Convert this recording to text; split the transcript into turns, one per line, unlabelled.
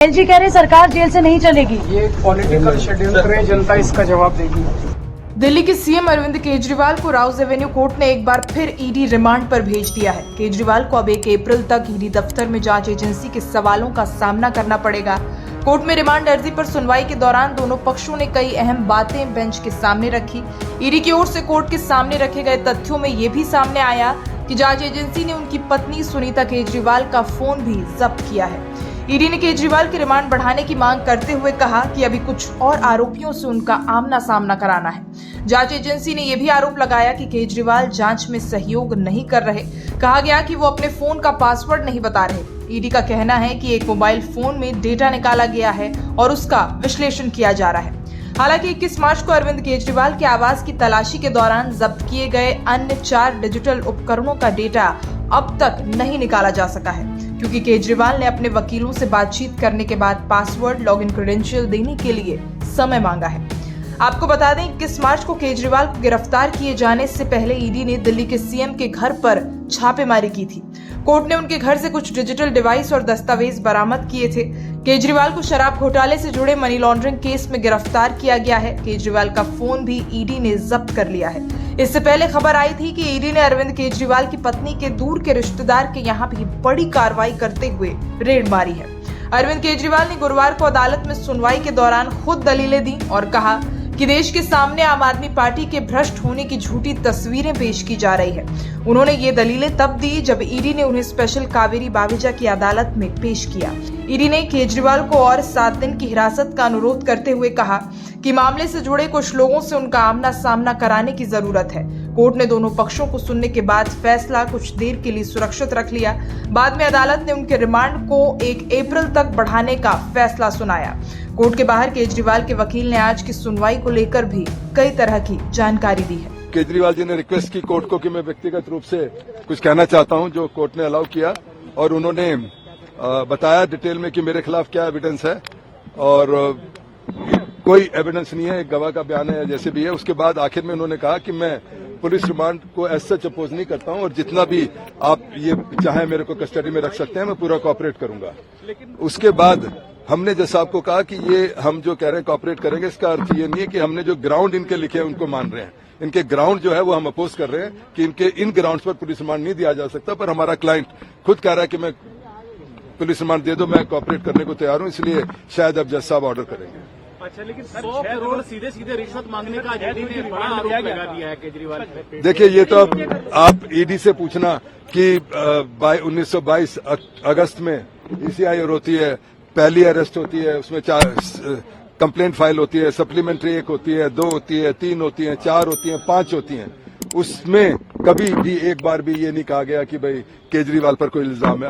LG कह रहे सरकार जेल से नहीं चलेगी।
ये पॉलिटिकल शेड्यूल करे, जनता इसका जवाब देगी।
दिल्ली के सीएम अरविंद केजरीवाल को राउज एवेन्यू कोर्ट ने एक बार फिर ईडी रिमांड पर भेज दिया है। केजरीवाल को अब 1 अप्रैल तक ईडी दफ्तर में जांच एजेंसी के सवालों का सामना करना पड़ेगा। कोर्ट में रिमांड अर्जी पर सुनवाई के दौरान दोनों पक्षों ने कई अहम बातें बेंच के सामने रखी। ईडी की ओर से कोर्ट के सामने रखे गए तथ्यों में ये भी सामने आया कि जांच एजेंसी ने उनकी पत्नी सुनीता केजरीवाल का फोन भी जब्त किया है। ईडी ने केजरीवाल के रिमांड बढ़ाने की मांग करते हुए कहा कि अभी कुछ और आरोपियों से उनका आमना सामना कराना है। जांच एजेंसी ने यह भी आरोप लगाया कि केजरीवाल जांच में सहयोग नहीं कर रहे। कहा गया कि वो अपने फोन का पासवर्ड नहीं बता रहे। ईडी का कहना है कि एक मोबाइल फोन में डेटा निकाला गया है और उसका विश्लेषण किया जा रहा है। हालांकि 21 मार्च को अरविंद केजरीवाल के आवास की तलाशी के दौरान जब्त किए गए अन्य 4 डिजिटल उपकरणों का डेटा अब तक नहीं निकाला जा सका है, क्योंकि केजरीवाल ने अपने वकीलों से बातचीत करने के बाद पासवर्ड लॉगिन क्रेडेंशियल देने के लिए समय मांगा है। आपको बता दें 21 मार्च को केजरीवाल को गिरफ्तार किए जाने से पहले ईडी ने दिल्ली के सीएम के घर पर छापेमारी की थी। कोर्ट ने उनके घर से कुछ डिजिटल डिवाइस और दस्तावेज बरामद किए थे। केजरीवाल को शराब घोटाले से जुड़े मनी लॉन्ड्रिंग केस में गिरफ्तार किया गया है। केजरीवाल का फोन भी ईडी ने जब्त कर लिया है। इससे पहले खबर आई थी कि ईडी ने अरविंद केजरीवाल की पत्नी के दूर के रिश्तेदार के यहाँ भी बड़ी कार्रवाई करते हुए रेड मारी है। अरविंद केजरीवाल ने गुरुवार को अदालत में सुनवाई के दौरान खुद दलीलें दी और कहा कि देश के सामने आम आदमी पार्टी के भ्रष्ट होने की झूठी तस्वीरें पेश की जा रही है। उन्होंने ये दलीलें तब दी जब ईडी ने उन्हें स्पेशल कावेरी बावेजा की अदालत में पेश किया। ईडी ने केजरीवाल को और 7 दिन की हिरासत का अनुरोध करते हुए कहा कि मामले से जुड़े कुछ लोगों से उनका आमना सामना कराने की जरूरत है। कोर्ट ने दोनों पक्षों को सुनने के बाद फैसला कुछ देर के लिए सुरक्षित रख लिया। बाद में अदालत ने उनके रिमांड को 1 अप्रैल तक बढ़ाने का फैसला सुनाया। कोर्ट के बाहर केजरीवाल के वकील ने आज की सुनवाई को लेकर भी कई तरह की जानकारी दी है।
केजरीवाल जी ने रिक्वेस्ट की कोर्ट को कि मैं व्यक्तिगत रूप से कुछ कहना चाहता हूं, जो कोर्ट ने अलाउ किया, और उन्होंने बताया डिटेल में कि मेरे खिलाफ क्या एविडेंस है और कोई एविडेंस नहीं है, एक गवाह का बयान है जैसे भी है। उसके बाद आखिर में उन्होंने कहा कि मैं पुलिस रिमांड को एज सच अपोज नहीं करता हूं और जितना भी आप ये चाहे मेरे को कस्टडी में रख सकते हैं, मैं पूरा कोऑपरेट करूंगा। उसके बाद हमने जैसा आपको कहा कि ये हम जो कह रहे हैं कोऑपरेट करेंगे, इसका अर्थ ये नहीं है कि हमने जो ग्राउंड इनके लिखे हैं उनको मान रहे हैं। इनके ग्राउंड जो है वो हम अपोज कर रहे हैं कि इनके इन ग्राउंड्स पर पुलिस रिमांड नहीं दिया जा सकता, पर हमारा क्लाइंट खुद कह रहा है कि मैं पुलिस रिमांड दे दो, मैं कोऑपरेट करने को तैयार हूं, इसलिए शायद अब जज साहब ऑर्डर करेंगे।
अच्छा, लेकिन 100 करोड़ सीधे सीधे रिश्वत मांगने का ईडी ने बड़ा आरोप लगा दिया है केजरीवाल पे।
देखिए, ये तो अब आप ईडी से पूछना कि 1922 अगस्त में ईसीआई होती है, पहली अरेस्ट होती है, उसमें 4 कंप्लेंट फाइल होती है, सप्लीमेंट्री 1 होती है, 2 होती है, 3 होती है, 4 होती है, 5 होती हैं। उसमें कभी भी एक बार भी ये नहीं कहा गया कि भाई केजरीवाल पर कोई इल्जाम है।